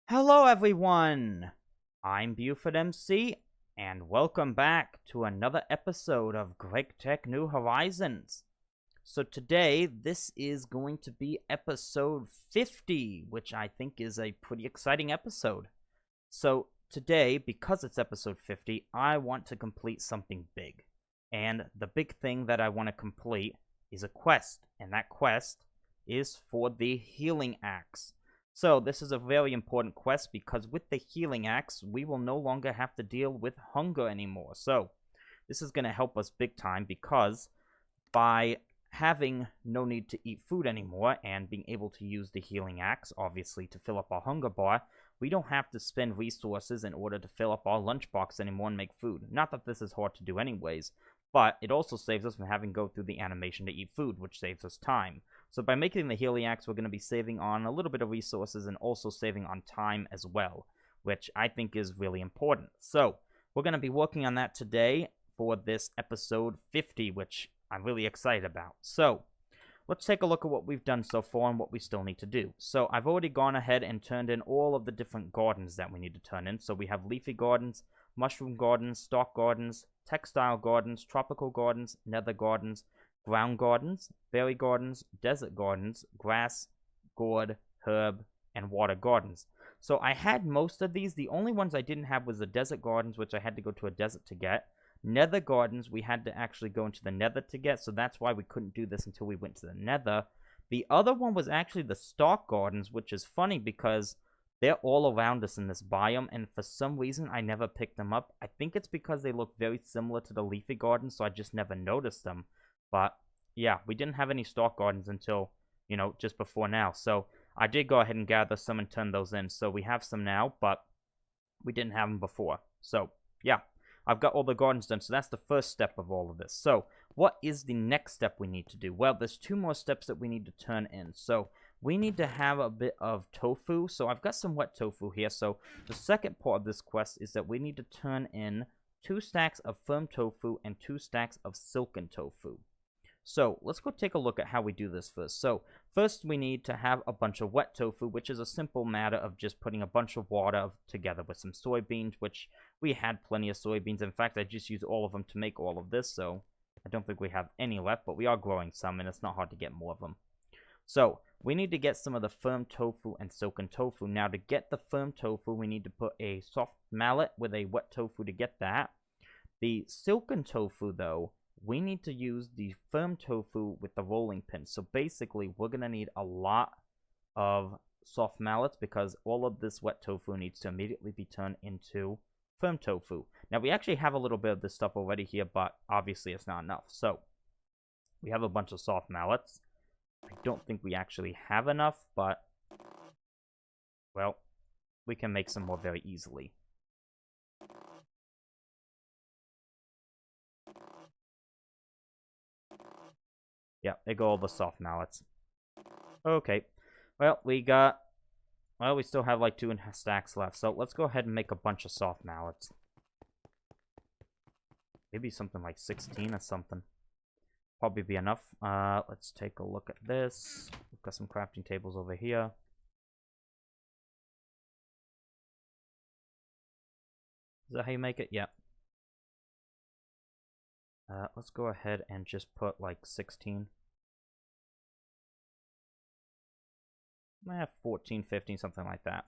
Hello everyone! I'm Buford MC, and welcome back to another episode of GregTech New Horizons. So today, this is going to be episode 50, which I think is a pretty exciting episode. So today, because it's episode 50, I want to complete something big. And the big thing that I want to complete is a quest, and that quest is for the healing axe. So this is a very important quest because with the healing axe, we will no longer have to deal with hunger anymore. So this is going to help us big time because by having no need to eat food anymore and being able to use the healing axe, obviously, to fill up our hunger bar, we don't have to spend resources in order to fill up our lunchbox anymore and make food. Not that this is hard to do anyways, but it also saves us from having to go through the animation to eat food, which saves us time. So by making the healing axe, we're going to be saving on a little bit of resources and also saving on time as well, which I think is really important. So we're going to be working on that today for this episode 50, which I'm really excited about. So let's take a look at what we've done so far and what we still need to do. So I've already gone ahead and turned in all of the different gardens that we need to turn in. So we have leafy gardens, mushroom gardens, stalk gardens, textile gardens, tropical gardens, nether gardens, ground gardens, berry gardens, desert gardens, grass, gourd, herb, and water gardens. So I had most of these. The only ones I didn't have was the desert gardens, which I had to go to a desert to get. Nether gardens, we had to actually go into the nether to get, so that's why we couldn't do this until we went to the nether. The other one was actually the stalk gardens, which is funny because they're all around us in this biome, and for some reason I never picked them up. I think it's because they look very similar to the leafy gardens, so I just never noticed them. But yeah, we didn't have any stalk gardens until, just before now. So I did go ahead and gather some and turn those in. So we have some now, but we didn't have them before. So yeah, I've got all the gardens done. So that's the first step of all of this. So what is the next step we need to do? Well, there's two more steps that we need to turn in. So we need to have a bit of tofu. So I've got some wet tofu here. So the second part of this quest is that we need to turn in 2 stacks of firm tofu and 2 stacks of silken tofu. So let's go take a look at how we do this first. So first we need to have a bunch of wet tofu, which is a simple matter of just putting a bunch of water together with some soybeans, which we had plenty of soybeans. In fact, I just used all of them to make all of this, so I don't think we have any left, but we are growing some, and it's not hard to get more of them. So we need to get some of the firm tofu and silken tofu. Now, to get the firm tofu, we need to put a soft mallet with a wet tofu to get that. The silken tofu, though, we need to use the firm tofu with the rolling pin. So basically, we're going to need a lot of soft mallets because all of this wet tofu needs to immediately be turned into firm tofu. Now, we actually have a little bit of this stuff already here, but obviously it's not enough. So we have a bunch of soft mallets. I don't think we actually have enough, but, well, we can make some more very easily. Yeah, there go all the soft mallets. Okay. Well, we still have like 2 stacks left, so let's go ahead and make a bunch of soft mallets. Maybe something like 16 or something. Probably be enough. Let's take a look at this. We've got some crafting tables over here. Is that how you make it? Yeah. Let's go ahead and just put like 16. 14, 15, something like that.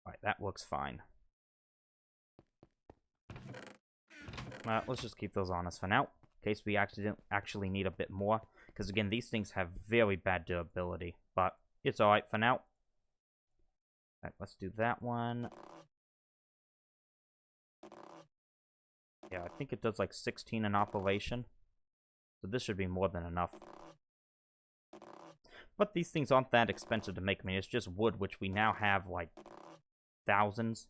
Alright, that looks fine. Let's just keep those on us for now, in case we actually need a bit more. Because again, these things have very bad durability, but it's alright for now. Alright, let's do that one. Yeah, I think it does like 16 in operation. So this should be more than enough. But these things aren't that expensive to make. I mean, it's just wood, which we now have like thousands,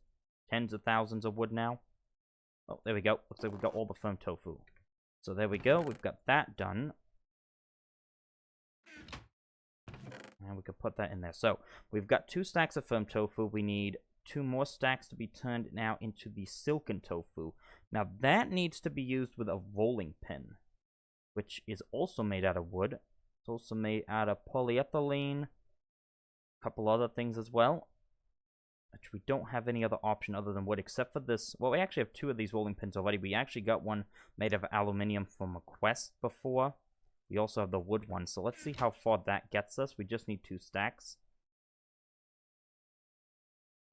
tens of thousands of wood now. Oh, there we go. Looks like we've got all the firm tofu. So there we go. We've got that done. And we could put that in there. So we've got 2 stacks of firm tofu. We need 2 more stacks to be turned now into the silken tofu. Now that needs to be used with a rolling pin, which is also made out of wood. It's also made out of polyethylene. A couple other things as well. which we don't have any other option other than wood, except for this. Well, we actually have 2 of these rolling pins already. We actually got one made of aluminium from a quest before. We also have the wood one, so let's see how far that gets us. We just need 2 stacks.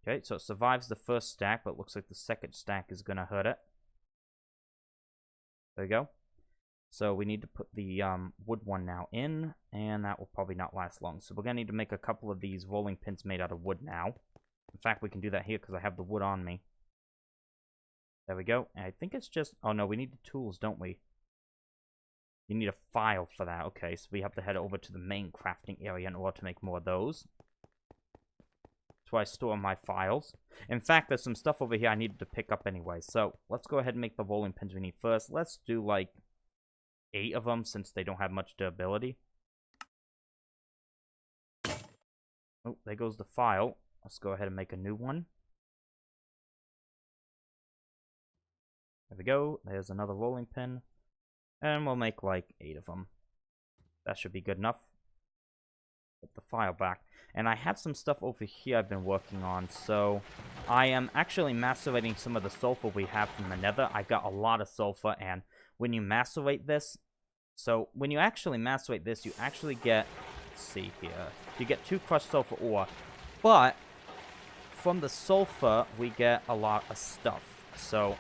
Okay, so it survives the first stack, but it looks like the second stack is going to hurt it. There we go. So we need to put the wood one now in, and that will probably not last long. So we're going to need to make a couple of these rolling pins made out of wood now. In fact, we can do that here because I have the wood on me. There we go. And I think it's just... Oh, no, we need the tools, don't we? You need a file for that. Okay, so we have to head over to the main crafting area in order to make more of those. That's where I store my files. In fact, there's some stuff over here I needed to pick up anyway. So let's go ahead and make the rolling pins we need first. Let's do like 8 of them since they don't have much durability. Oh, there goes the file. Let's go ahead and make a new one. There we go. There's another rolling pin. And we'll make like 8 of them. That should be good enough. Put the file back. And I have some stuff over here I've been working on. So I am actually macerating some of the sulfur we have from the nether. I got a lot of sulfur, and when you macerate this, so when you actually macerate this, you actually get, let's see here, you get 2 crushed sulfur ore. But from the sulfur, we get a lot of stuff. So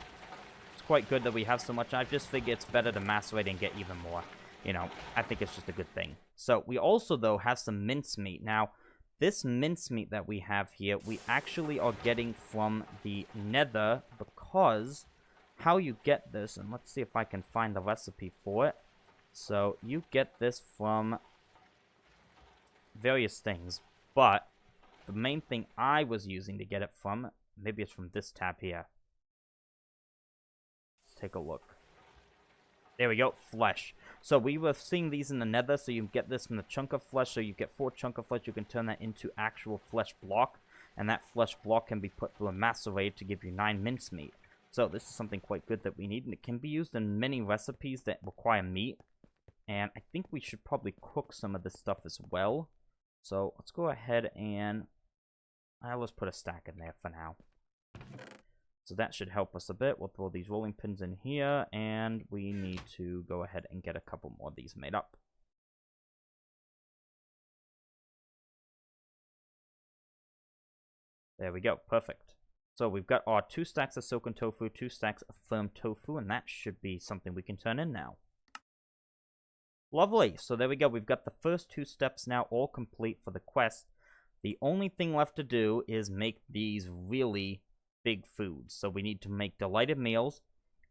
it's quite good that we have so much. I just figure it's better to macerate and get even more. You know, I think it's just a good thing. So we also, though, have some mincemeat. Now, this mincemeat that we have here, we actually are getting from the nether because how you get this, and let's see if I can find the recipe for it. So you get this from various things, but the main thing I was using to get it from, maybe it's from this tab here. Let's take a look. There we go, flesh. So we were seeing these in the nether, so you get this from the chunk of flesh, so you get 4 chunk of flesh, you can turn that into actual flesh block, and that flesh block can be put through a macerate to give you 9 mincemeat. So this is something quite good that we need, and it can be used in many recipes that require meat, and I think we should probably cook some of this stuff as well. So let's go ahead and let's put a stack in there for now. So that should help us a bit. We'll throw these rolling pins in here, and we need to go ahead and get a couple more of these made up. There we go, perfect. So we've got our 2 stacks of silken tofu, 2 stacks of firm tofu, and that should be something we can turn in now. Lovely, so there we go. We've got the first 2 steps now all complete for the quest. The only thing left to do is make these really big foods. So we need to make delighted meals,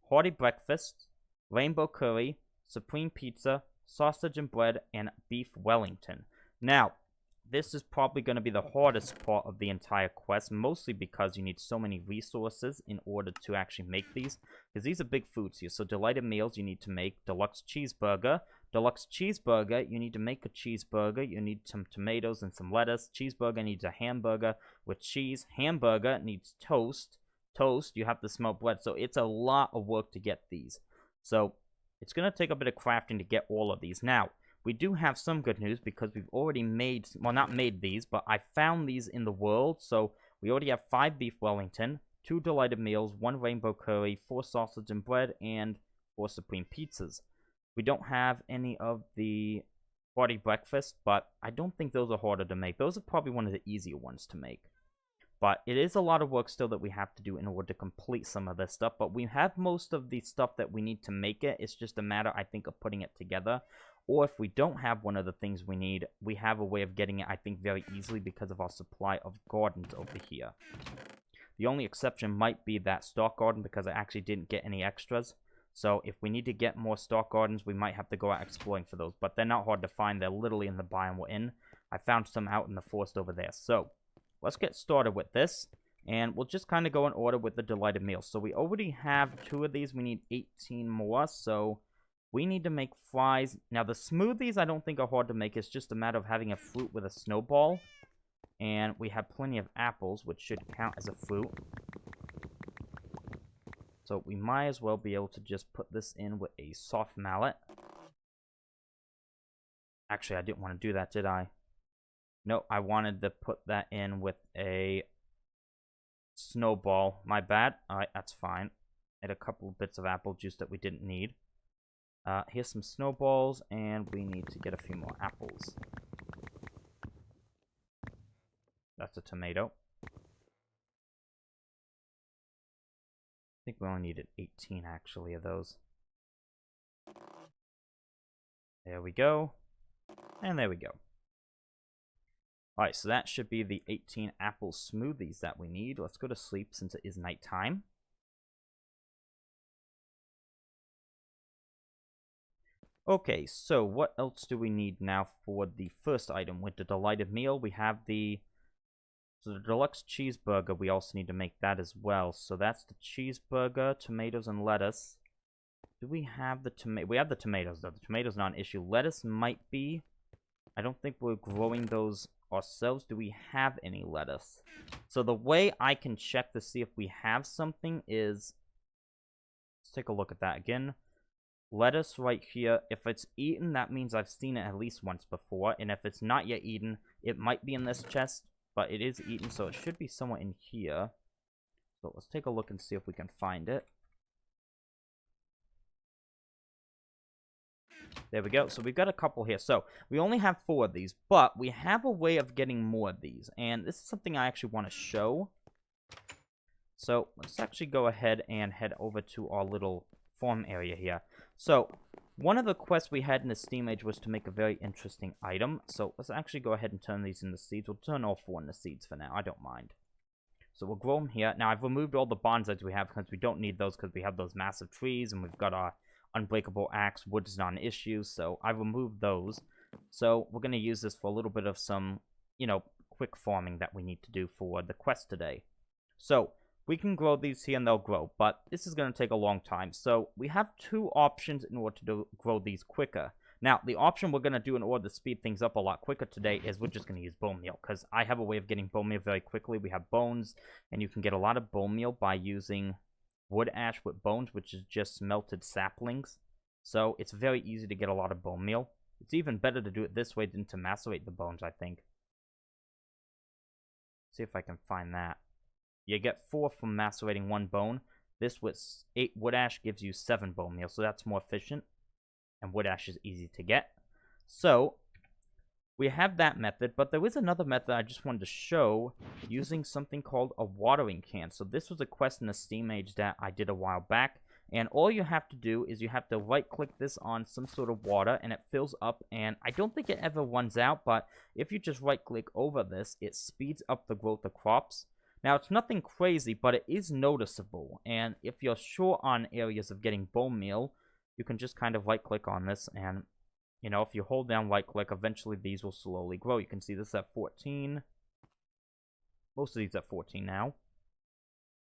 hearty breakfast, rainbow curry, supreme pizza, sausage and bread, and beef Wellington. Now, this is probably going to be the hardest part of the entire quest, mostly because you need so many resources in order to actually make these, because these are big foods here. So delighted meals, you need to make deluxe cheeseburger. Deluxe cheeseburger, you need to make a cheeseburger. You need some tomatoes and some lettuce. Cheeseburger needs a hamburger with cheese. Hamburger needs toast. Toast, you have to smelt bread. So it's a lot of work to get these. So it's going to take a bit of crafting to get all of these. Now, we do have some good news because we've already made, well, not made these, but I found these in the world. So we already have 5 beef Wellington, 2 delighted meals, 1 rainbow curry, 4 sausage and bread, and 4 supreme pizzas. We don't have any of the hearty breakfast, but I don't think those are harder to make. Those are probably one of the easier ones to make. But it is a lot of work still that we have to do in order to complete some of this stuff. But we have most of the stuff that we need to make it. It's just a matter, I think, of putting it together. Or if we don't have one of the things we need, we have a way of getting it, I think, very easily because of our supply of gardens over here. The only exception might be that stock garden because I actually didn't get any extras. So if we need to get more stock gardens, we might have to go out exploring for those. But they're not hard to find. They're literally in the biome we're in. I found some out in the forest over there. So let's get started with this. And we'll just kind of go in order with the delighted meals. So we already have 2 of these. We need 18 more. So we need to make fries. Now the smoothies I don't think are hard to make. It's just a matter of having a fruit with a snowball. And we have plenty of apples, which should count as a fruit. So we might as well be able to just put this in with a soft mallet. Actually, I didn't want to do that, did I? No, I wanted to put that in with a snowball. My bad. Alright, that's fine. And a couple of bits of apple juice that we didn't need. Here's some snowballs, and we need to get a few more apples. That's a tomato. I think we only needed 18, actually, of those. There we go. And there we go. Alright, so that should be the 18 apple smoothies that we need. Let's go to sleep since it is nighttime. Okay, so what else do we need now for the first item? With the delighted meal, we have the deluxe cheeseburger. We also need to make that as well. So that's the cheeseburger, tomatoes, and lettuce. Do we have the tomato? We have the tomatoes, though. The tomatoes not an issue. Lettuce might be. I don't think we're growing those ourselves. Do we have any lettuce? So the way I can check to see if we have something is... Let's take a look at that again. Lettuce right here. If it's eaten, that means I've seen it at least once before. And if it's not yet eaten, it might be in this chest. But it is eaten, so it should be somewhere in here. So let's take a look and see if we can find it. There we go. So we've got a couple here. So we only have 4 of these, but we have a way of getting more of these. And this is something I actually want to show. So let's actually go ahead and head over to our little farm area here. So one of the quests we had in the Steam Age was to make a very interesting item. So let's actually go ahead and turn these into seeds. We'll turn all 4 into seeds for now. I don't mind. So we'll grow them here. Now I've removed all the bonsais we have because we don't need those because we have those massive trees and we've got our unbreakable axe. Wood is not an issue, so I removed those. So we're going to use this for a little bit of some, you know, quick farming that we need to do for the quest today. So we can grow these here and they'll grow, but this is going to take a long time. So we have 2 options in order to grow these quicker. Now, the option we're going to do in order to speed things up a lot quicker today is we're just going to use bone meal, because I have a way of getting bone meal very quickly. We have bones, and you can get a lot of bone meal by using wood ash with bones, which is just melted saplings. So it's very easy to get a lot of bone meal. It's even better to do it this way than to macerate the bones, I think. See if I can find that. You get 4 from macerating 1 bone. This with 8 wood ash gives you 7 bone meal, so that's more efficient. And wood ash is easy to get. So we have that method, but there is another method I just wanted to show using something called a watering can. So this was a quest in the Steam Age that I did a while back, and all you have to do is you have to right-click this on some sort of water, and it fills up, and I don't think it ever runs out, but if you just right-click over this, it speeds up the growth of crops. Now, it's nothing crazy, but it is noticeable, and if you're short on areas of getting bone meal, you can just kind of right-click on this, and, you know, if you hold down right-click, eventually these will slowly grow. You can see this at 14. Most of these at 14 now.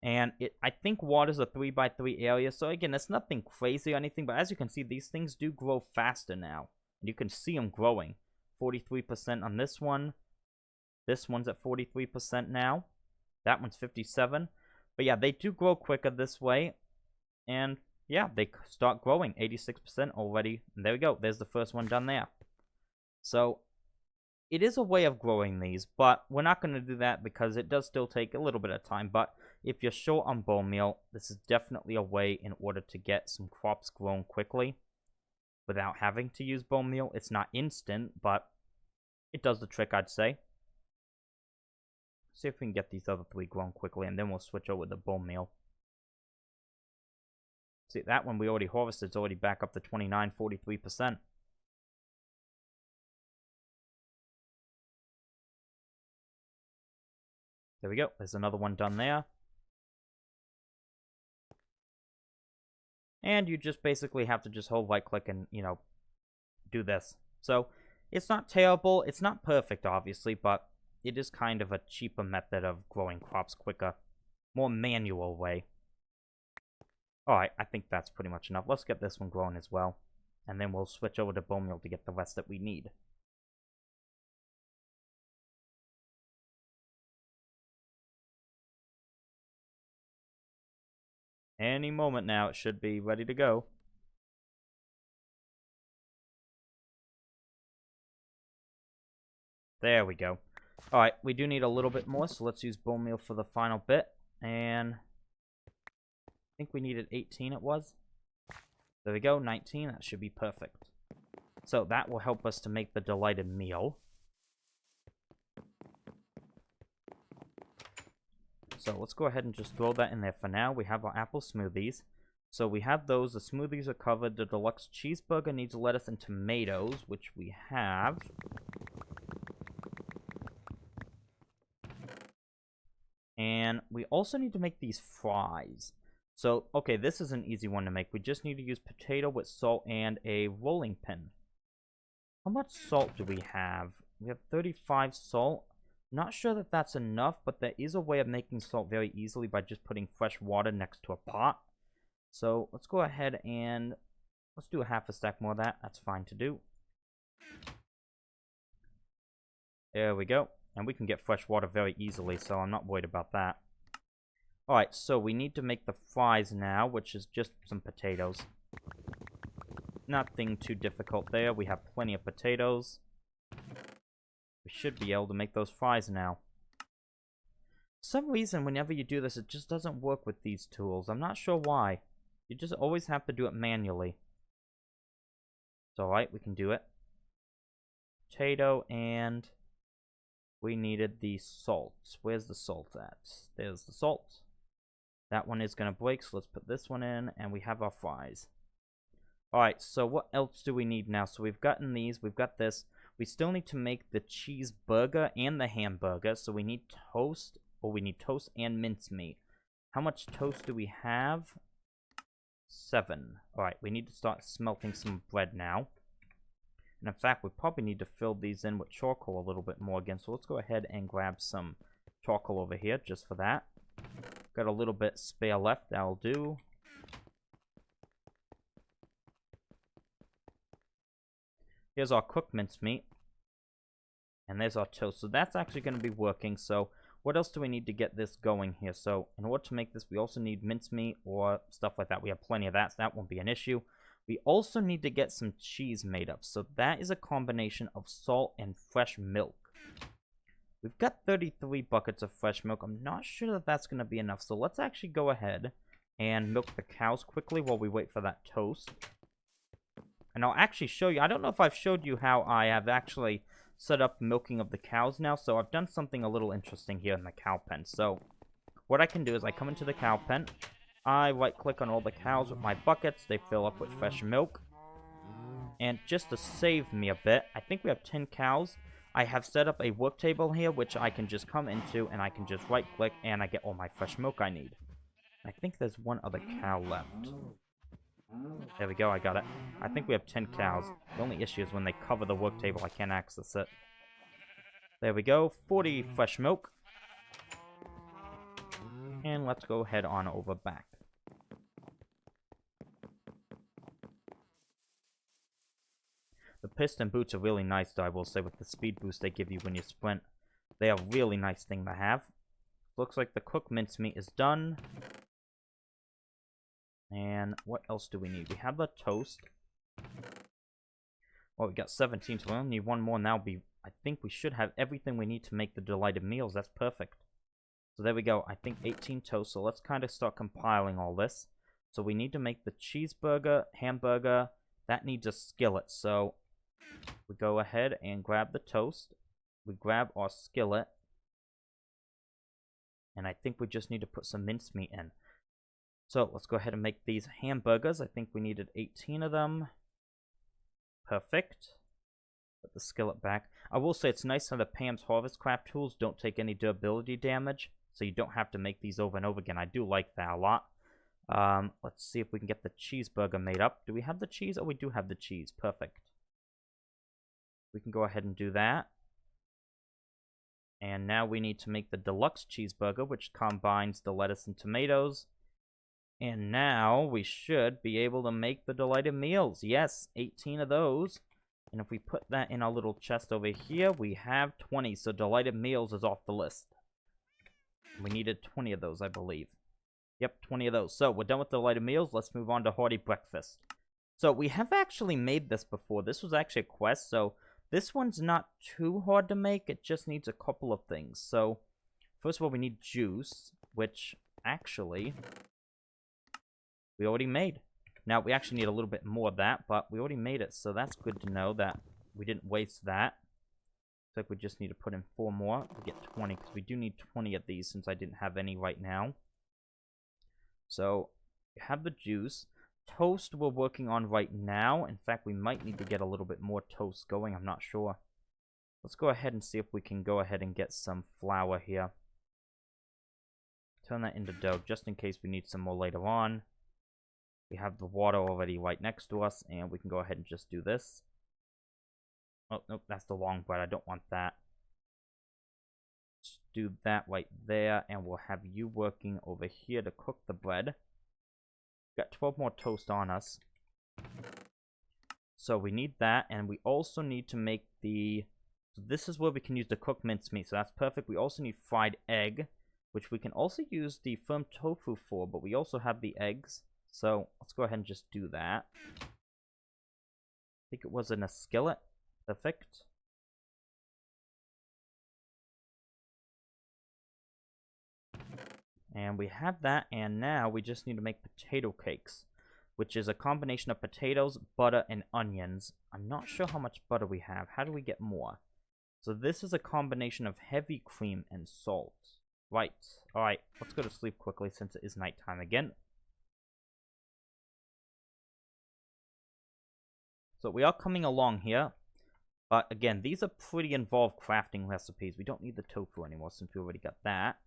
And I think water's a 3x3 area, so again, it's nothing crazy or anything, but as you can see, these things do grow faster now. And you can see them growing. 43% on this one. This one's at 43% now. That one's 57. But yeah, they do grow quicker this way. And yeah, they start growing. 86% already. And there we go. There's the first one done there. So it is a way of growing these, but we're not going to do that because it does still take a little bit of time. But if you're short on bone meal, this is definitely a way in order to get some crops grown quickly without having to use bone meal. It's not instant, but it does the trick, I'd say. See if we can get these other 3 grown quickly, and then we'll switch over to bone meal. See, that one we already harvested. It's already back up to 29, 43%. There we go. There's another one done there. And you just basically have to just hold right-click and, you know, do this. So, it's not terrible. It's not perfect, obviously, but it is kind of a cheaper method of growing crops quicker. More manual way. Alright, I think that's pretty much enough. Let's get this one grown as well. And then we'll switch over to bone meal to get the rest that we need. Any moment now, it should be ready to go. There we go. Alright, we do need a little bit more, so let's use bone meal for the final bit. And I think we needed 18 it was. There we go, 19. That should be perfect. So that will help us to make the delighted meal. So let's go ahead and just throw that in there for now. We have our apple smoothies. So we have those. The smoothies are covered. The deluxe cheeseburger needs lettuce and tomatoes, which we have. And we also need to make these fries. So, okay, this is an easy one to make. We just need to use potato with salt and a rolling pin. How much salt do we have? We have 35 salt. Not sure that that's enough, but there is a way of making salt very easily by just putting fresh water next to a pot. So let's go ahead and let's do a half a stack more of that. That's fine to do. There we go. And we can get fresh water very easily, so I'm not worried about that. Alright, so we need to make the fries now, which is just some potatoes. Nothing too difficult there. We have plenty of potatoes. We should be able to make those fries now. For some reason, whenever you do this, it just doesn't work with these tools. I'm not sure why. You just always have to do it manually. It's alright, we can do it. Potato, and we needed the salt. Where's the salt at? There's the salt. That one is going to break, so let's put this one in, and we have our fries. Alright, so what else do we need now? So we've gotten these, we've got this. We still need to make the cheeseburger and the hamburger, so we need toast, or we need toast and mincemeat. How much toast do we have? 7. Alright, we need to start smelting some bread now. And in fact, we probably need to fill these in with charcoal a little bit more again, so let's go ahead and grab some charcoal over here just for that. Got a little bit spare left, that'll do. Here's our cooked mincemeat. And there's our toast. So that's actually going to be working. So what else do we need to get this going here? So in order to make this, we also need mincemeat or stuff like that. We have plenty of that, so that won't be an issue. We also need to get some cheese made up. So that is a combination of salt and fresh milk. We've got 33 buckets of fresh milk. I'm not sure that that's going to be enough. So let's actually go ahead and milk the cows quickly while we wait for that toast. And I'll actually show you. I don't know if I've showed you how I have actually set up milking of the cows now. So I've done something a little interesting here in the cow pen. So what I can do is I come into the cow pen. I right-click on all the cows with my buckets. They fill up with fresh milk. And just to save me a bit, I think we have 10 cows. I have set up a work table here, which I can just come into, and I can just right-click, and I get all my fresh milk I need. I think there's one other cow left. There we go, I got it. I think we have 10 cows. The only issue is when they cover the work table, I can't access it. There we go, 40 fresh milk. And let's go head on over back. The piston boots are really nice, though, I will say, with the speed boost they give you when you sprint. They are a really nice thing to have. Looks like the cooked mincemeat is done. And what else do we need? We have the toast. Well, we got 17, so we only need one more, and that'll be... I think we should have everything we need to make the delighted meals. That's perfect. So there we go. I think 18 toast. So let's kind of start compiling all this. So we need to make the cheeseburger, hamburger. That needs a skillet. So we go ahead and grab the toast. We grab our skillet. And I think we just need to put some mincemeat in. So let's go ahead and make these hamburgers. I think we needed 18 of them. Perfect. Put the skillet back. I will say it's nice how the Pam's Harvest Craft tools don't take any durability damage. So you don't have to make these over and over again. I do like that a lot. Let's see if we can get the cheeseburger made up. Do we have the cheese? Oh, we do have the cheese. Perfect. We can go ahead and do that. And now we need to make the deluxe cheeseburger, which combines the lettuce and tomatoes. And now we should be able to make the delighted meals. Yes, 18 of those. And if we put that in our little chest over here, we have 20. So delighted meals is off the list. We needed 20 of those, I believe. Yep, 20 of those. So we're done with the delighted meals. Let's move on to hearty breakfast. So we have actually made this before. This was actually a quest. So this one's not too hard to make. It just needs a couple of things. So first of all, we need juice, which actually, we already made. Now, we actually need a little bit more of that, but we already made it, so that's good to know that we didn't waste that. Looks like we just need to put in 4 more to get 20, because we do need 20 of these since I didn't have any right now. So, we have the juice. Toast we're working on right now. In fact, we might need to get a little bit more toast going. I'm not sure. Let's go ahead and see if we can go ahead and get some flour here. Turn that into dough, just in case we need some more later on. We have the water already right next to us, and we can go ahead and just do this. Oh, nope, that's the long bread. I don't want that. Just do that right there, and we'll have you working over here to cook the bread. Got 12 more toast on us. So we need that, and we also need to make the... So this is where we can use the cooked mincemeat, so that's perfect. We also need fried egg, which we can also use the firm tofu for, but we also have the eggs. So let's go ahead and just do that. I think it was in a skillet. Perfect. And we have that, and now we just need to make potato cakes, which is a combination of potatoes, butter, and onions. I'm not sure how much butter we have. How do we get more? So this is a combination of heavy cream and salt. Right. Alright, let's go to sleep quickly since it is nighttime again. So we are coming along here. But again, these are pretty involved crafting recipes. We don't need the tofu anymore since we already got that.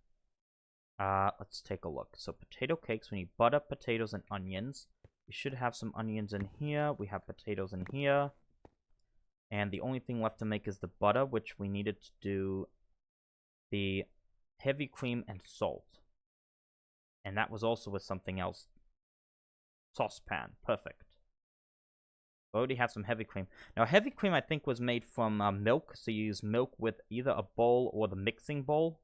Let's take a look. So potato cakes, we need butter, potatoes, and onions. We should have some onions in here. We have potatoes in here. And the only thing left to make is the butter, which we needed to do the heavy cream and salt. And that was also with something else. Saucepan. Perfect. We already have some heavy cream. Now, heavy cream, I think, was made from milk. So you use milk with either a bowl or the mixing bowl.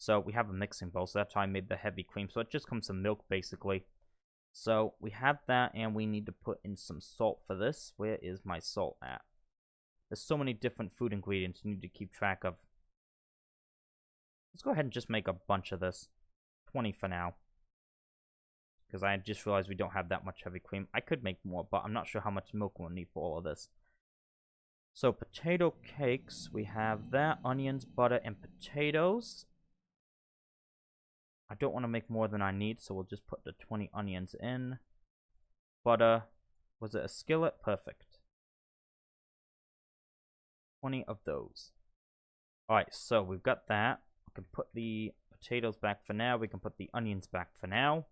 So we have a mixing bowl, so that's how I made the heavy cream. So it just comes from milk, basically. So we have that, and we need to put in some salt for this. Where is my salt at? There's so many different food ingredients you need to keep track of. Let's go ahead and just make a bunch of this. 20 for now. Because I just realized we don't have that much heavy cream. I could make more, but I'm not sure how much milk we'll need for all of this. So potato cakes, we have that. Onions, butter, and potatoes. I don't want to make more than I need, so we'll just put the 20 onions in. Butter. Was it a skillet? Perfect. 20 of those. Alright, so we've got that. We can put the potatoes back for now. We can put the onions back for now.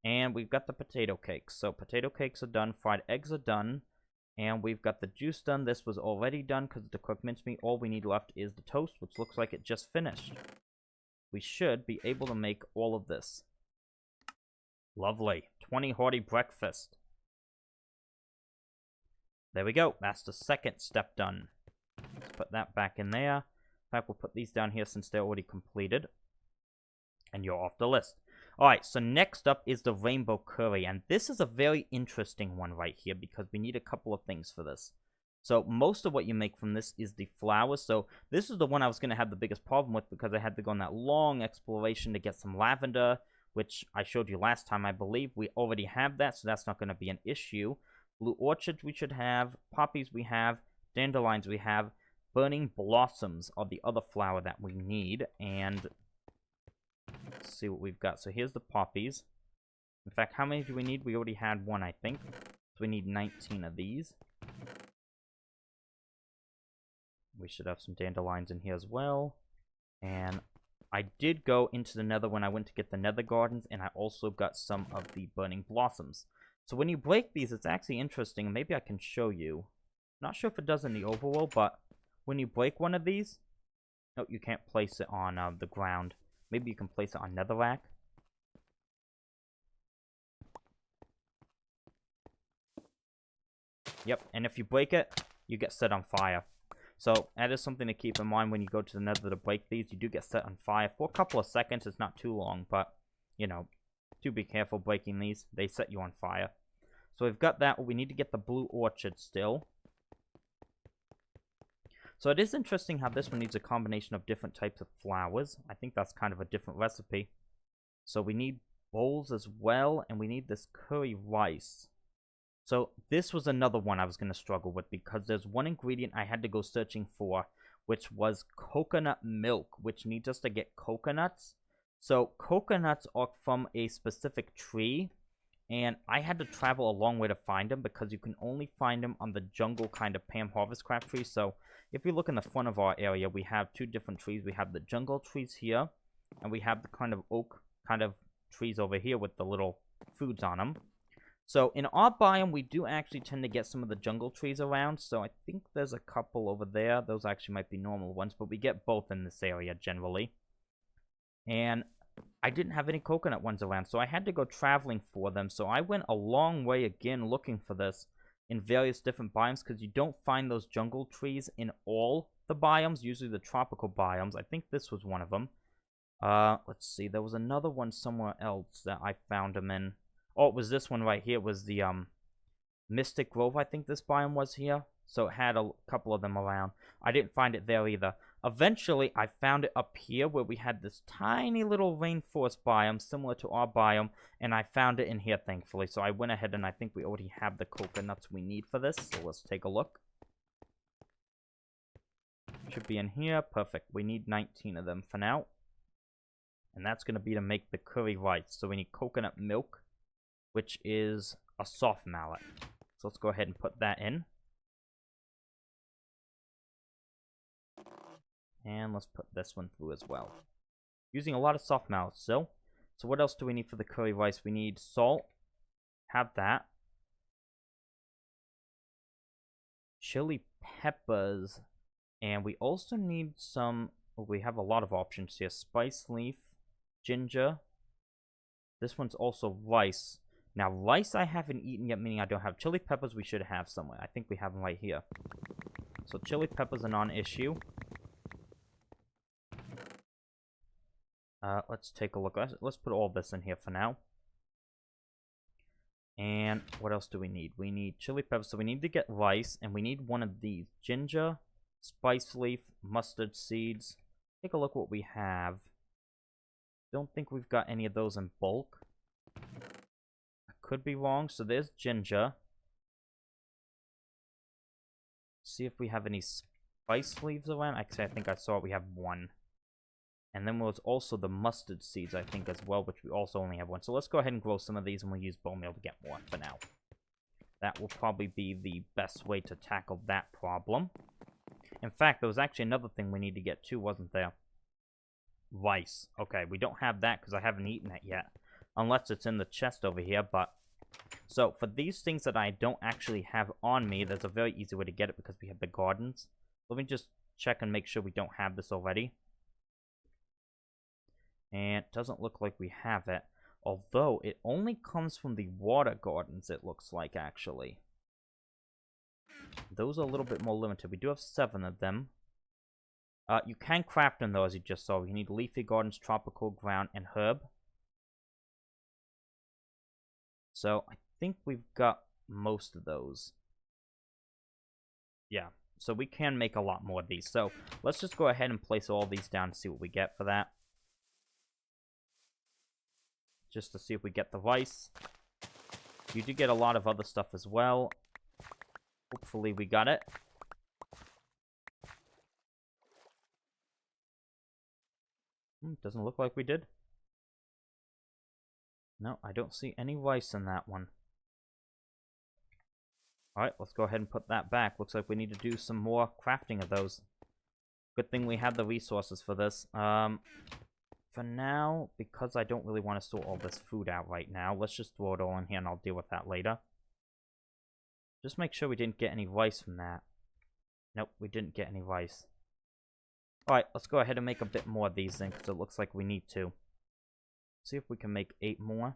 And we've got the potato cakes. So potato cakes are done. Fried eggs are done. And we've got the juice done. This was already done because the cooked mincemeat. All we need left is the toast, which looks like it just finished. We should be able to make all of this. Lovely. 20 hearty breakfast. There we go. That's the second step done. Let's put that back in there. In fact, we'll put these down here since they're already completed. And you're off the list. Alright, so next up is the rainbow curry. And this is a very interesting one right here because we need a couple of things for this. So most of what you make from this is the flour. So this is the one I was going to have the biggest problem with because I had to go on that long exploration to get some lavender, which I showed you last time, I believe. We already have that, so that's not going to be an issue. Blue orchids we should have, poppies we have, dandelions we have, burning blossoms are the other flower that we need. And let's see what we've got. So here's the poppies. In fact, how many do we need? We already had one, I think. So we need 19 of these. We should have some dandelions in here as well. And I did go into the nether when I went to get the nether gardens, and I also got some of the burning blossoms. So when you break these, it's actually interesting. Maybe I can show you. Not sure if it does in the overworld, but when you break one of these... No, you can't place it on the ground. Maybe you can place it on netherrack. Yep, and if you break it, you get set on fire. So that is something to keep in mind when you go to the nether to break these. You do get set on fire for a couple of seconds. It's not too long, but, you know, do be careful breaking these. They set you on fire. So we've got that. We need to get the blue orchid still. So it is interesting how this one needs a combination of different types of flowers. I think that's kind of a different recipe. So we need bowls as well, and we need this curry rice. So this was another one I was going to struggle with because there's one ingredient I had to go searching for, which was coconut milk, which needs us to get coconuts. So coconuts are from a specific tree, and I had to travel a long way to find them because you can only find them on the jungle kind of Pam Harvest Craft tree. So if you look in the front of our area, we have two different trees. We have the jungle trees here, and we have the kind of oak kind of trees over here with the little foods on them. So in our biome, we do actually tend to get some of the jungle trees around. So I think there's a couple over there. Those actually might be normal ones, but we get both in this area generally. And I didn't have any coconut ones around, so I had to go traveling for them. So I went a long way again looking for this in various different biomes because you don't find those jungle trees in all the biomes, usually the tropical biomes. I think this was one of them. Let's see, there was another one somewhere else that I found them in. Oh, it was this one right here. It was the Mystic Grove, I think this biome was here. So it had a couple of them around. I didn't find it there either. Eventually, I found it up here where we had this tiny little rainforest biome similar to our biome. And I found it in here, thankfully. So I went ahead and I think we already have the coconuts we need for this. So let's take a look. Should be in here. Perfect. We need 19 of them for now. And that's going to be to make the curry rice. So we need coconut milk, which is a soft mallet. So let's go ahead and put that in. And let's put this one through as well. Using a lot of soft mallets still. So what else do we need for the curry rice? We need salt. Have that. Chili peppers. And we also need some... Oh, we have a lot of options here. Spice leaf. Ginger. This one's also rice. Now, rice I haven't eaten yet, meaning I don't have. Chili peppers we should have somewhere. I think we have them right here. So chili peppers are non-issue. Let's take a look. Let's put all this in here for now. And what else do we need? We need chili peppers, so we need to get rice, and we need one of these. Ginger, spice leaf, mustard seeds. Take a look what we have. Don't think we've got any of those in bulk. I could be wrong. So there's ginger. See if we have any spice leaves around. Actually, I think I saw it. We have one. And then there's also the mustard seeds, I think, as well, which we also only have one. So let's go ahead and grow some of these, and we'll use bone meal to get more for now. That will probably be the best way to tackle that problem. In fact, there was actually another thing we need to get too, wasn't there? Rice. Okay, we don't have that because I haven't eaten it yet. Unless it's in the chest over here, but... So, for these things that I don't actually have on me, there's a very easy way to get it because we have the gardens. Let me just check and make sure we don't have this already. And it doesn't look like we have it. Although, it only comes from the water gardens, it looks like, actually. Those are a little bit more limited. We do have 7 of them. You can craft them, though, as you just saw. You need leafy gardens, tropical, ground, and herb. So, I think we've got most of those. Yeah, so we can make a lot more of these. So, let's just go ahead and place all these down and see what we get for that. Just to see if we get the rice. You do get a lot of other stuff as well. Hopefully we got it. Doesn't look like we did. No, I don't see any rice in that one. Alright, let's go ahead and put that back. Looks like we need to do some more crafting of those. Good thing we have the resources for this. For now, because I don't really want to store all this food out right now, let's just throw it all in here and I'll deal with that later. Just make sure we didn't get any rice from that. Nope, we didn't get any rice. Alright, let's go ahead and make a bit more of these things, because it looks like we need to. See if we can make 8 more.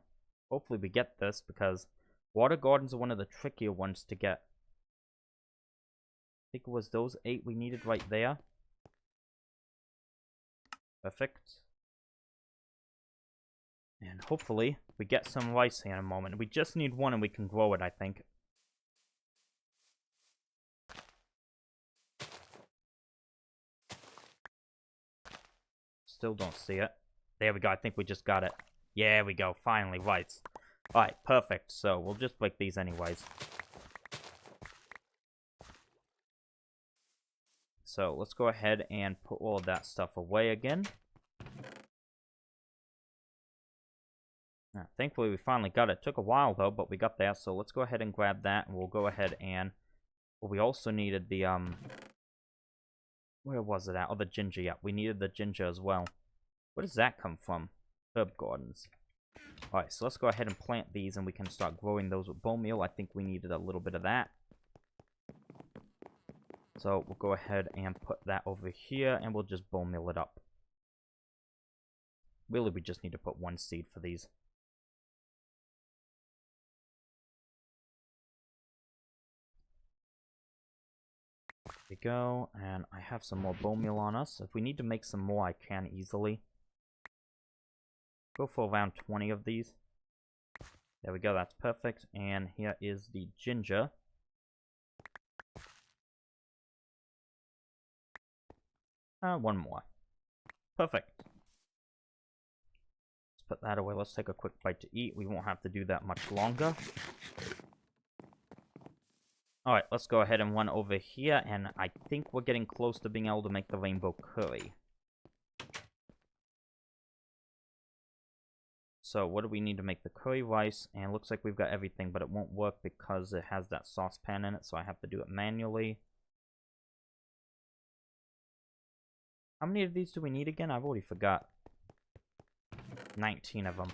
Hopefully we get this, because water gardens are one of the trickier ones to get. I think it was those 8 we needed right there. Perfect. And hopefully we get some rice here in a moment. We just need 1 and we can grow it, I think. Still don't see it. There we go. I think we just got it. Yeah, we go. Finally, rice. Alright, perfect. So, we'll just break these anyways. So, let's go ahead and put all of that stuff away again. Thankfully, we finally got it. Took a while, though, but we got there. So, let's go ahead and grab that, and we'll go ahead and... Well, we also needed the, Where was it at? Oh, the ginger, yeah. We needed the ginger as well. Where does that come from? Herb gardens. Alright, so let's go ahead and plant these, and we can start growing those with bone meal. I think we needed a little bit of that. So, we'll go ahead and put that over here, and we'll just bone meal it up. Really, we just need to put one seed for these. There we go, and I have some more bone meal on us. If we need to make some more, I can easily. Go for around 20 of these. There we go, that's perfect. And here is the ginger. One more. Perfect. Let's put that away. Let's take a quick bite to eat. We won't have to do that much longer. Alright, let's go ahead and run over here, and I think we're getting close to being able to make the rainbow curry. So, what do we need to make the curry rice? And it looks like we've got everything, but it won't work because it has that saucepan in it, so I have to do it manually. How many of these do we need again? I've already forgot. 19 of them.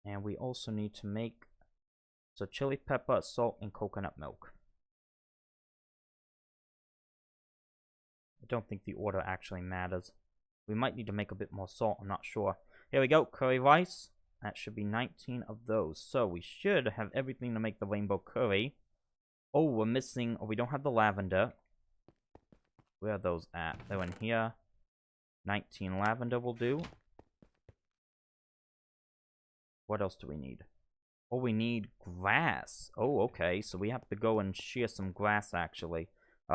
And we also need to make... So, chili pepper, salt, and coconut milk. I don't think the order actually matters. We might need to make a bit more salt, I'm not sure. Here we go, curry rice. That should be 19 of those. So, we should have everything to make the rainbow curry. Oh, we're missing... Oh, we don't have the lavender. Where are those at? They're in here. 19 lavender will do. What else do we need? Oh, we need grass. Oh, okay. So we have to go and shear some grass, actually.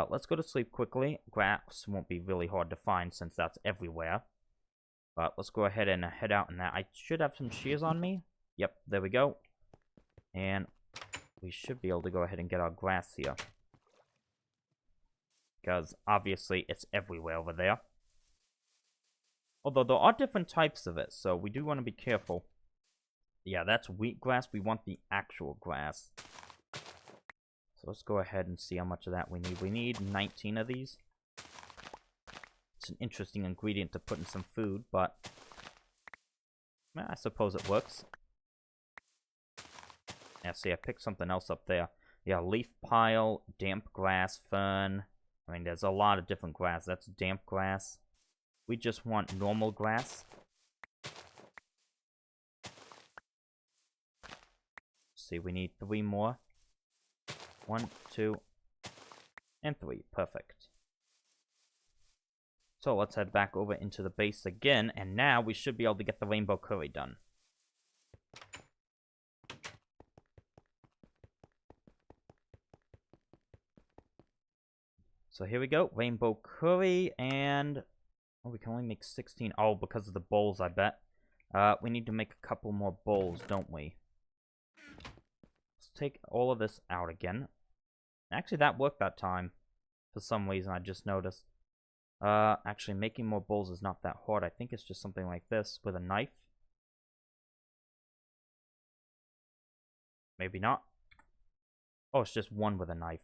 Let's go to sleep quickly. Grass won't be really hard to find since that's everywhere. But let's go ahead and head out in that. I should have some shears on me. Yep, there we go. And we should be able to go ahead and get our grass here. Because obviously it's everywhere over there. Although there are different types of it, so we do want to be careful. Yeah, that's wheatgrass. We want the actual grass. So let's go ahead and see how much of that we need. We need 19 of these. It's an interesting ingredient to put in some food, but I suppose it works. Yeah, see, I picked something else up there. Yeah, leaf pile, damp grass, fern. I mean, there's a lot of different grass. That's damp grass. We just want normal grass. See, we need 3 more. 1, 2, and 3. Perfect. So let's head back over into the base again, and now we should be able to get the rainbow curry done. So here we go, rainbow curry, and... Oh, we can only make 16. Oh, because of the bowls, I bet. We need to make a couple more bowls, don't we? Let's take all of this out again. Actually, that worked that time. For some reason, I just noticed. Actually, making more bowls is not that hard. I think it's just something like this with a knife. Maybe not. Oh, it's just one with a knife.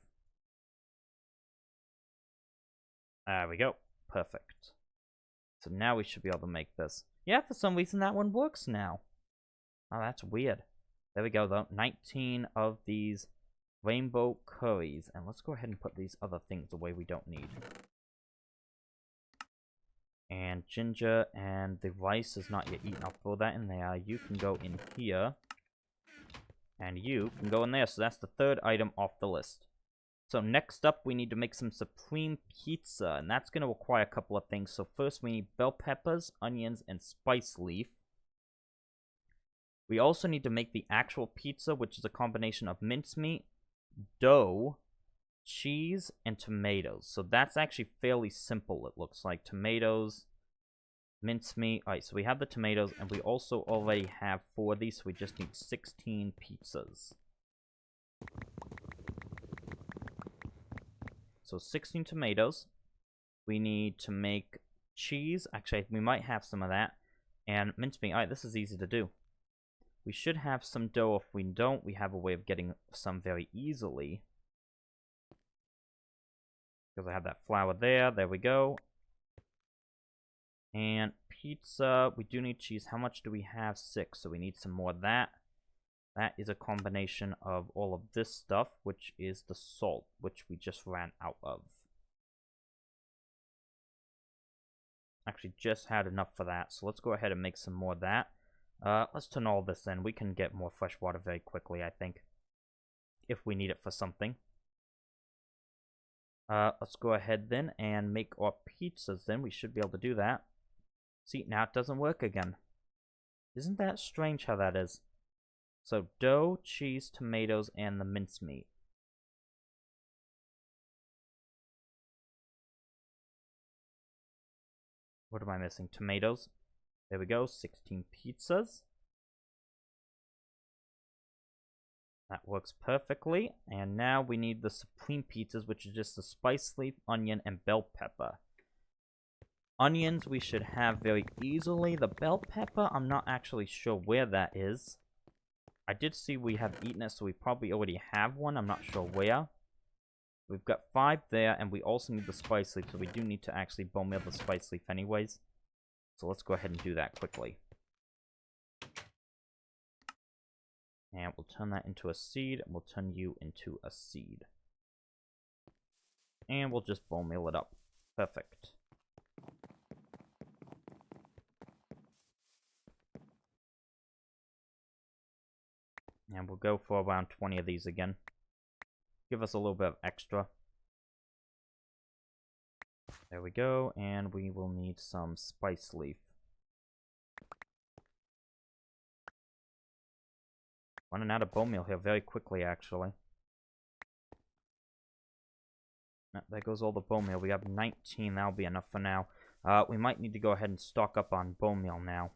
There we go. Perfect. So now we should be able to make this. Yeah, for some reason that one works now. Oh, that's weird. There we go, though. 19 of these rainbow curries. And let's go ahead and put these other things away we don't need. And ginger and the rice is not yet eaten. I'll throw that in there. You can go in here. And you can go in there. So that's the 3rd item off the list. So next up, we need to make some supreme pizza, and that's going to require a couple of things. So first, we need bell peppers, onions, and spice leaf. We also need to make the actual pizza, which is a combination of mincemeat, dough, cheese, and tomatoes. So that's actually fairly simple, it looks like. Tomatoes, mincemeat. Alright, so we have the tomatoes, and we also already have 4 of these, so we just need 16 pizzas. So 16 tomatoes. We need to make cheese. Actually, we might have some of that. And mincemeat. Alright, this is easy to do. We should have some dough. If we don't, we have a way of getting some very easily. Because I have that flour there. There we go. And pizza. We do need cheese. How much do we have? 6. So we need some more of that. That is a combination of all of this stuff, which is the salt, which we just ran out of. Actually, just had enough for that. So let's go ahead and make some more of that. Let's turn all this in. We can get more fresh water very quickly, I think. If we need it for something. Let's go ahead then and make our pizzas then. We should be able to do that. See, now it doesn't work again. Isn't that strange how that is? So, dough, cheese, tomatoes, and the mincemeat. What am I missing? Tomatoes. There we go, 16 pizzas. That works perfectly. And now we need the supreme pizzas, which is just the spice leaf, onion, and bell pepper. Onions we should have very easily. The bell pepper, I'm not actually sure where that is. I did see we have eaten it, so we probably already have one. I'm not sure where. We've got 5 there, and we also need the spice leaf, so we do need to actually bone meal the spice leaf anyways. So let's go ahead and do that quickly. And we'll turn that into a seed, and we'll turn you into a seed. And we'll just bone meal it up. Perfect. And we'll go for around 20 of these again. Give us a little bit of extra. There we go, and we will need some spice leaf. Running out of bone meal here very quickly, actually. There goes all the bone meal. We have 19, that'll be enough for now. We might need to go ahead and stock up on bone meal now.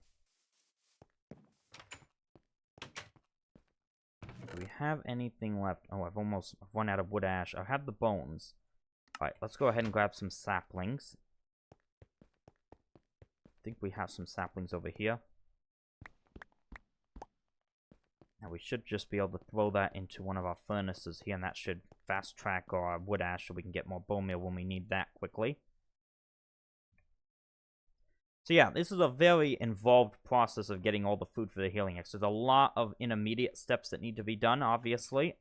Do we have anything left? Oh, I've almost run out of wood ash. I have the bones. Alright, let's go ahead and grab some saplings. I think we have some saplings over here. Now we should just be able to throw that into one of our furnaces here, and that should fast track our wood ash so we can get more bone meal when we need that quickly. So yeah, this is a very involved process of getting all the food for the healing X. There's a lot of intermediate steps that need to be done, obviously.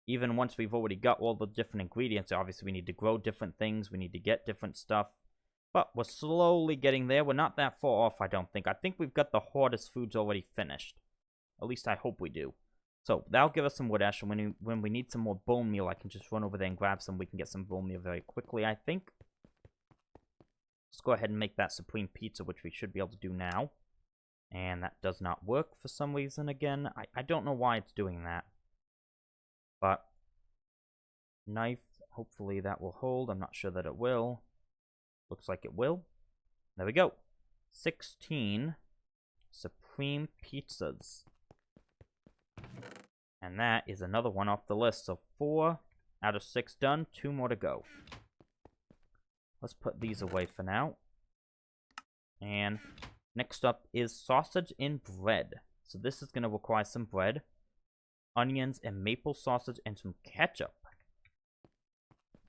Even once we've already got all the different ingredients, obviously we need to grow different things, we need to get different stuff. But we're slowly getting there. We're not that far off, I don't think. I think we've got the hardest foods already finished. At least I hope we do. So that'll give us some wood ash, and when we need some more bone meal, I can just run over there and grab some. We can get some bone meal very quickly, I think. Let's go ahead and make that supreme pizza, which we should be able to do now. And that does not work for some reason again. I don't know why it's doing that. But knife, hopefully that will hold. I'm not sure that it will. Looks like it will. There we go. 16 supreme pizzas. And that is another one off the list. So 4 out of 6 done. 2 more to go. Let's put these away for now. And next up is sausage and bread. So this is going to require some bread, onions, and maple sausage, and some ketchup.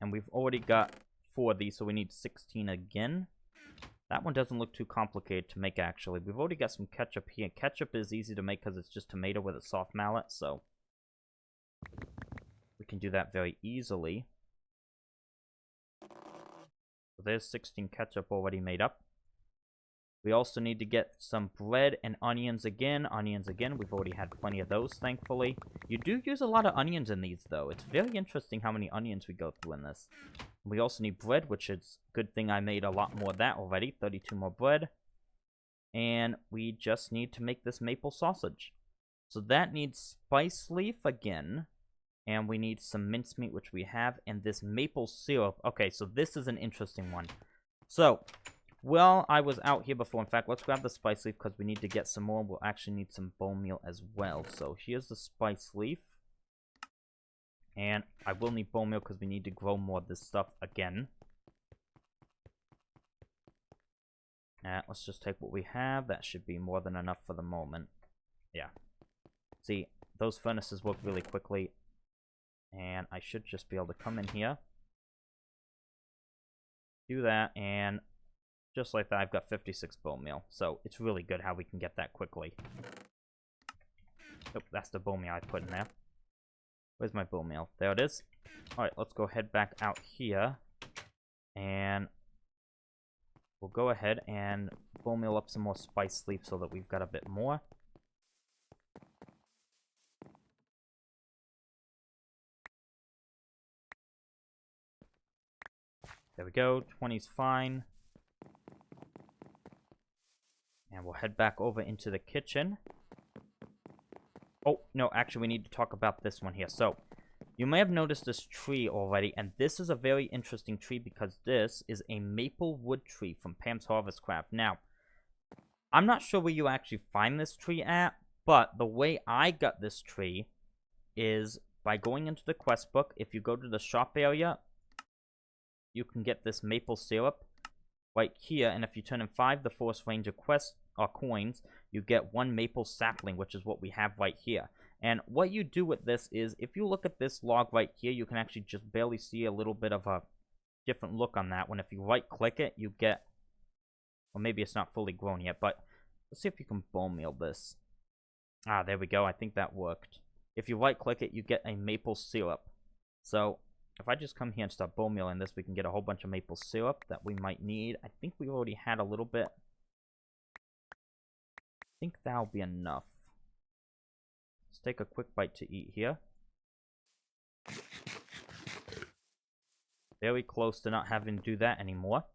And we've already got 4 of these, so we need 16 again. That one doesn't look too complicated to make, actually. We've already got some ketchup here. Ketchup is easy to make because it's just tomato with a soft mallet, so we can do that very easily. So there's 16 ketchup already made up. We also need to get some bread and onions again. Onions again. We've already had plenty of those, thankfully. You do use a lot of onions in these, though. It's very interesting how many onions we go through in this. We also need bread, which is a good thing I made a lot more of that already. 32 more bread. And we just need to make this maple sausage. So that needs spice leaf again. And we need some mincemeat, which we have, and this maple syrup. Okay, so this is an interesting one. So, well, I was out here before. In fact, let's grab the spice leaf because we need to get some more. We'll actually need some bone meal as well. So here's the spice leaf. And I will need bone meal because we need to grow more of this stuff again. Let's just take what we have. That should be more than enough for the moment. Yeah. See, those furnaces work really quickly. And I should just be able to come in here. Do that, and just like that, I've got 56 bone meal. So it's really good how we can get that quickly. Oh, that's the bone meal I put in there. Where's my bone meal? There it is. Alright, let's go head back out here. And we'll go ahead and bone meal up some more spice leaf so that we've got a bit more. There we go. 20's fine. And we'll head back over into the kitchen. Oh, no, actually, we need to talk about this one here. So, you may have noticed this tree already, and this is a very interesting tree because this is a maple wood tree from Pam's Harvest Craft. Now, I'm not sure where you actually find this tree at, but the way I got this tree is by going into the quest book. If you go to the shop area, you can get this maple syrup right here, and if you turn in 5 the Forest Ranger quest coins, you get 1 maple sapling, which is what we have right here. And what you do with this is, if you look at this log right here, you can actually just barely see a little bit of a different look on that one. If you right-click it, you get, well, maybe it's not fully grown yet, but let's see if you can bone meal this. Ah, there we go. I think that worked. If you right-click it, you get a maple syrup. So if I just come here and start bone mealing this, we can get a whole bunch of maple syrup that we might need. I think we already had a little bit. I think that'll be enough. Let's take a quick bite to eat here. Very close to not having to do that anymore.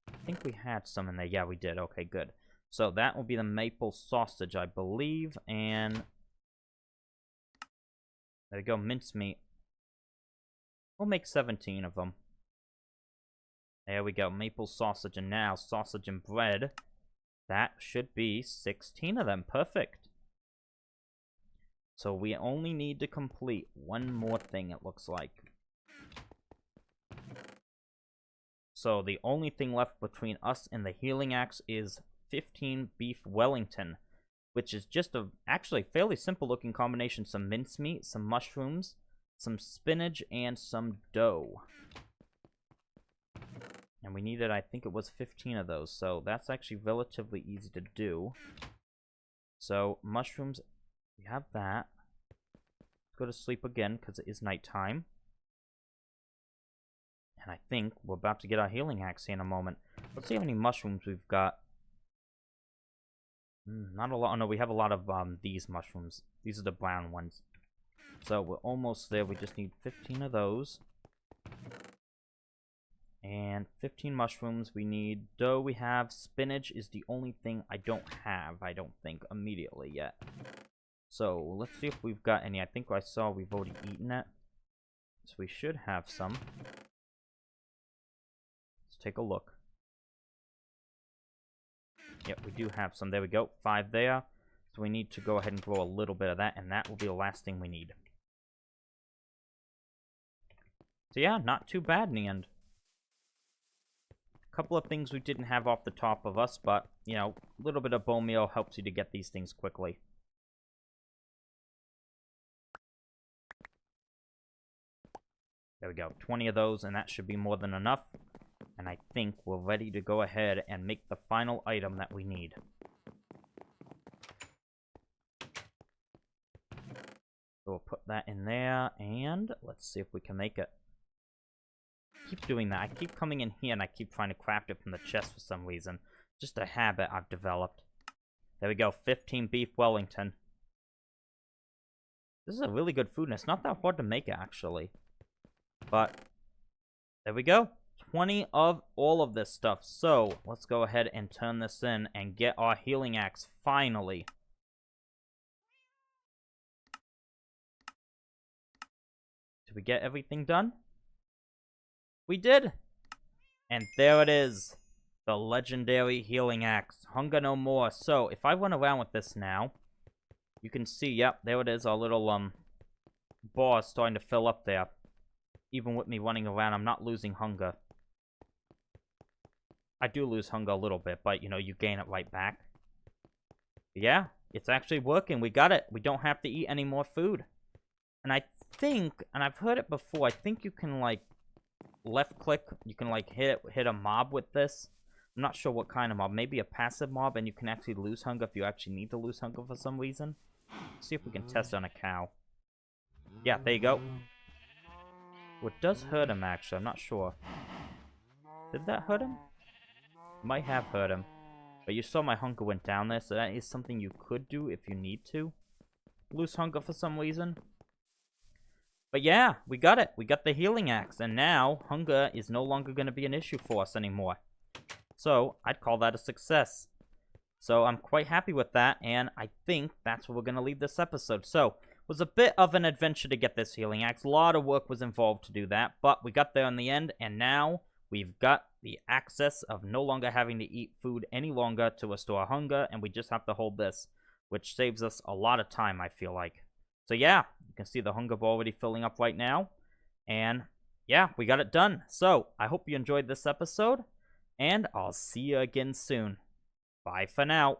I think we had some in there. Yeah, we did. Okay, good. So that will be the maple sausage, I believe, and there we go, mincemeat. We'll make 17 of them. There we go, maple sausage, and now sausage and bread. That should be 16 of them. Perfect. So we only need to complete one more thing, it looks like. So the only thing left between us and the healing axe is 15 beef Wellington, which is just a actually fairly simple looking combination. Some mincemeat, some mushrooms, some spinach, and some dough. And we needed, I think it was 15 of those, so that's actually relatively easy to do. So, mushrooms, we have that. Let's go to sleep again, because it is nighttime. And I think we're about to get our healing axe in a moment. Let's see how many mushrooms we've got. Not a lot. Oh, no, we have a lot of these mushrooms. These are the brown ones. So, we're almost there. We just need 15 of those. And 15 mushrooms. We need dough. We have spinach is the only thing I don't have, I don't think, immediately yet. So, let's see if we've got any. I think I saw we've already eaten it. So, we should have some. Let's take a look. Yep, we do have some. There we go. 5 there. So, we need to go ahead and grow a little bit of that, and that will be the last thing we need. So, yeah, not too bad in the end. Couple of things we didn't have off the top of us, but, you know, a little bit of bone meal helps you to get these things quickly. There we go, 20 of those, and that should be more than enough. And I think we're ready to go ahead and make the final item that we need. So we'll put that in there, and let's see if we can make it. Keep doing that. I keep coming in here and I keep trying to craft it from the chest for some reason. Just a habit I've developed. There we go, 15 beef Wellington. This is a really good food, and it's not that hard to make it, actually. But, there we go. 20 of all of this stuff. So, let's go ahead and turn this in and get our healing axe, finally. Did we get everything done? We did! And there it is. The legendary healing axe. Hunger no more. So, if I run around with this now, you can see, yep, there it is. Our little, bar is starting to fill up there. Even with me running around, I'm not losing hunger. I do lose hunger a little bit, but, you know, you gain it right back. Yeah, it's actually working. We got it. We don't have to eat any more food. And I think, and I've heard it before, I think you can, like, left-click. You can, like, hit a mob with this. I'm not sure what kind of mob. Maybe a passive mob, and you can actually lose hunger if you actually need to lose hunger for some reason. Let's see if we can test on a cow. Yeah, there you go. Well, it does hurt him, actually. I'm not sure. Did that hurt him? Might have hurt him. But you saw my hunger went down there, so that is something you could do if you need to. Lose hunger for some reason. But yeah, we got it. We got the healing axe, and now hunger is no longer going to be an issue for us anymore. So, I'd call that a success. So, I'm quite happy with that, and I think that's where we're going to leave this episode. So, it was a bit of an adventure to get this healing axe. A lot of work was involved to do that, but we got there in the end, and now we've got the access of no longer having to eat food any longer to restore hunger, and we just have to hold this, which saves us a lot of time, I feel like. So yeah, you can see the hunger bar already filling up right now, and yeah, we got it done. So, I hope you enjoyed this episode, and I'll see you again soon. Bye for now.